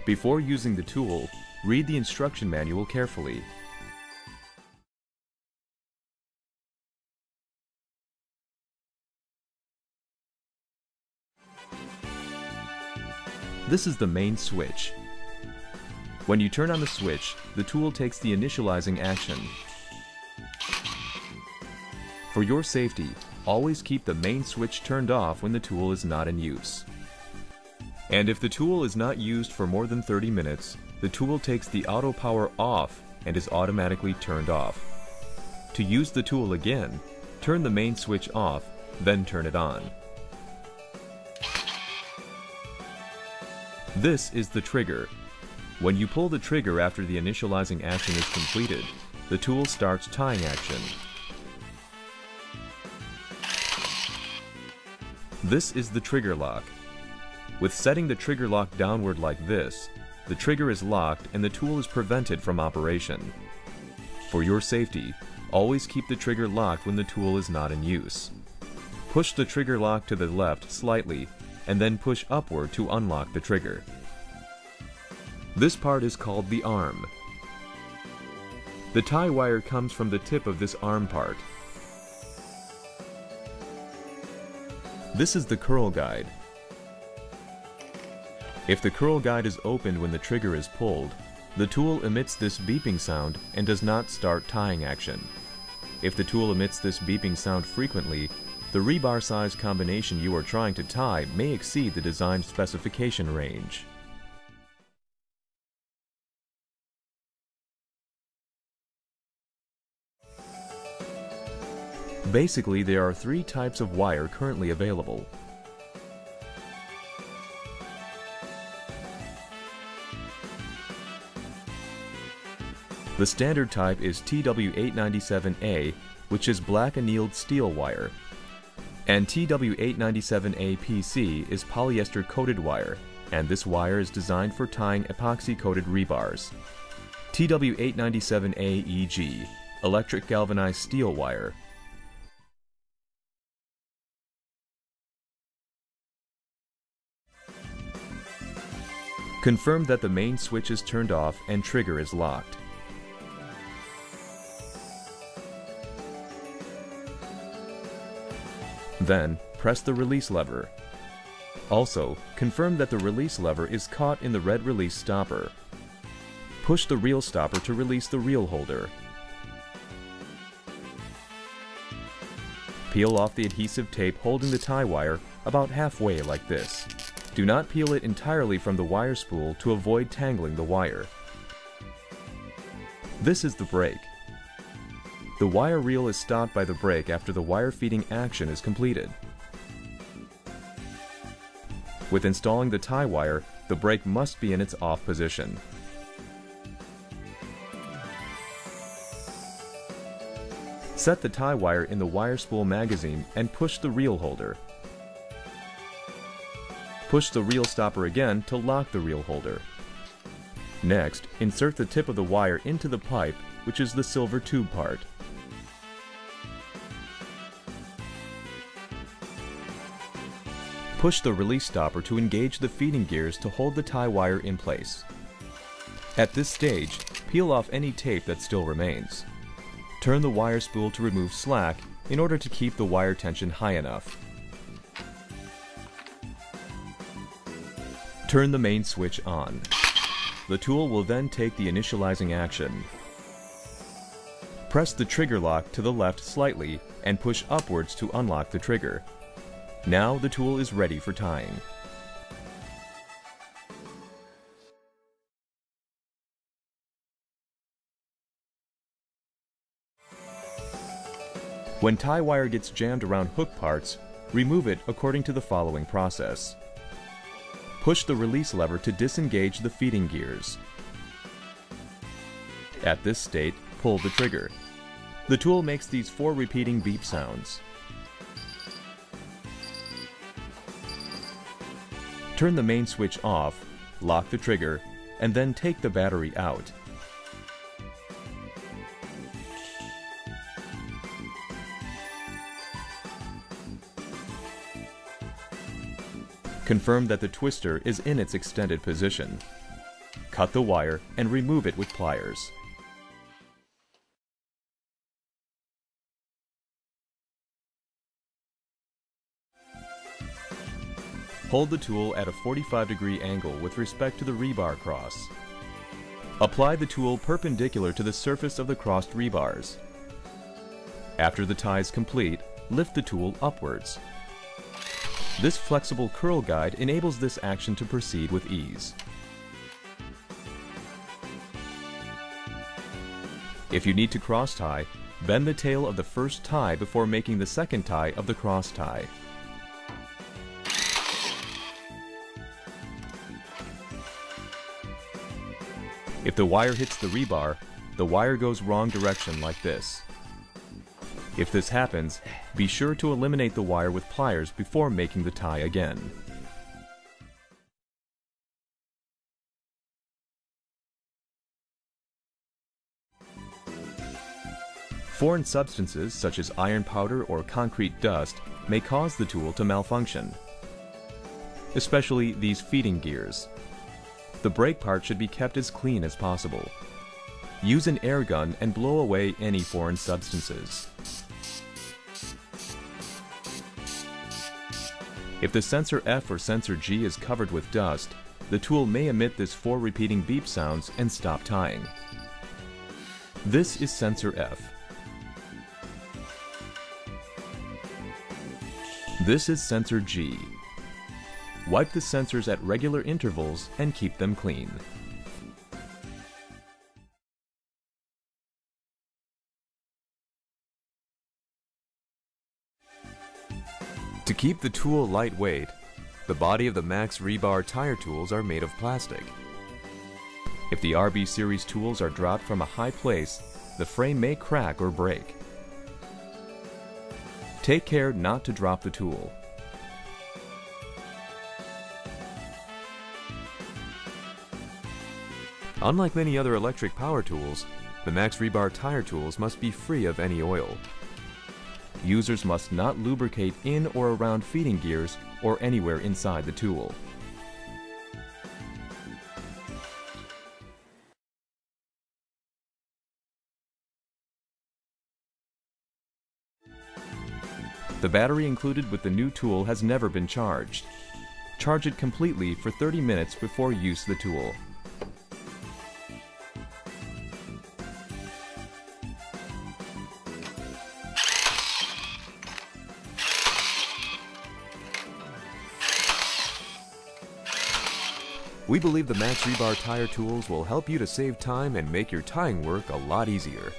Before using the tool, read the instruction manual carefully. This is the main switch. When you turn on the switch, the tool takes the initializing action. For your safety, always keep the main switch turned off when the tool is not in use. And if the tool is not used for more than 30 minutes, the tool takes the auto power off and is automatically turned off. To use the tool again, turn the main switch off, then turn it on. This is the trigger. When you pull the trigger after the initializing action is completed, the tool starts tying action. This is the trigger lock. With setting the trigger lock downward like this, the trigger is locked and the tool is prevented from operation. For your safety, always keep the trigger locked when the tool is not in use. Push the trigger lock to the left slightly and then push upward to unlock the trigger. This part is called the arm. The tie wire comes from the tip of this arm part. This is the curl guide. If the curl guide is opened when the trigger is pulled, the tool emits this beeping sound and does not start tying action. If the tool emits this beeping sound frequently, the rebar size combination you are trying to tie may exceed the design specification range. Basically, there are 3 types of wire currently available. The standard type is TW897A, which is black annealed steel wire, and TW897A PC is polyester coated wire, and this wire is designed for tying epoxy coated rebars. TW897A EG, electric galvanized steel wire. Confirm that the main switch is turned off and trigger is locked. Then, press the release lever. Also, confirm that the release lever is caught in the red release stopper. Push the reel stopper to release the reel holder. Peel off the adhesive tape holding the tie wire about halfway like this. Do not peel it entirely from the wire spool to avoid tangling the wire. This is the brake. The wire reel is stopped by the brake after the wire feeding action is completed. With installing the tie wire, the brake must be in its off position. Set the tie wire in the wire spool magazine and push the reel holder. Push the reel stopper again to lock the reel holder. Next, insert the tip of the wire into the pipe, which is the silver tube part. Push the release stopper to engage the feeding gears to hold the tie wire in place. At this stage, peel off any tape that still remains. Turn the wire spool to remove slack in order to keep the wire tension high enough. Turn the main switch on. The tool will then take the initializing action. Press the trigger lock to the left slightly and push upwards to unlock the trigger. Now the tool is ready for tying. When tie wire gets jammed around hook parts, remove it according to the following process. Push the release lever to disengage the feeding gears. At this state, pull the trigger. The tool makes these 4 repeating beep sounds. Turn the main switch off, lock the trigger, and then take the battery out. Confirm that the twister is in its extended position. Cut the wire and remove it with pliers. Hold the tool at a 45-degree angle with respect to the rebar cross. Apply the tool perpendicular to the surface of the crossed rebars. After the tie is complete, lift the tool upwards. This flexible curl guide enables this action to proceed with ease. If you need to cross tie, bend the tail of the first tie before making the second tie of the cross tie. If the wire hits the rebar, the wire goes wrong direction like this. If this happens, be sure to eliminate the wire with pliers before making the tie again. Foreign substances such as iron powder or concrete dust may cause the tool to malfunction, especially these feeding gears. The brake part should be kept as clean as possible. Use an air gun and blow away any foreign substances. If the sensor F or sensor G is covered with dust, the tool may emit this 4 repeating beep sounds and stop tying. This is sensor F. This is sensor G. Wipe the sensors at regular intervals and keep them clean. To keep the tool lightweight, the body of the Max rebar tire tools are made of plastic. If the RB series tools are dropped from a high place, the frame may crack or break. Take care not to drop the tool. Unlike many other electric power tools, the Max rebar tire tools must be free of any oil. Users must not lubricate in or around feeding gears or anywhere inside the tool. The battery included with the new tool has never been charged. Charge it completely for 30 minutes before use of the tool. We believe the Max rebar tire tools will help you to save time and make your tying work a lot easier.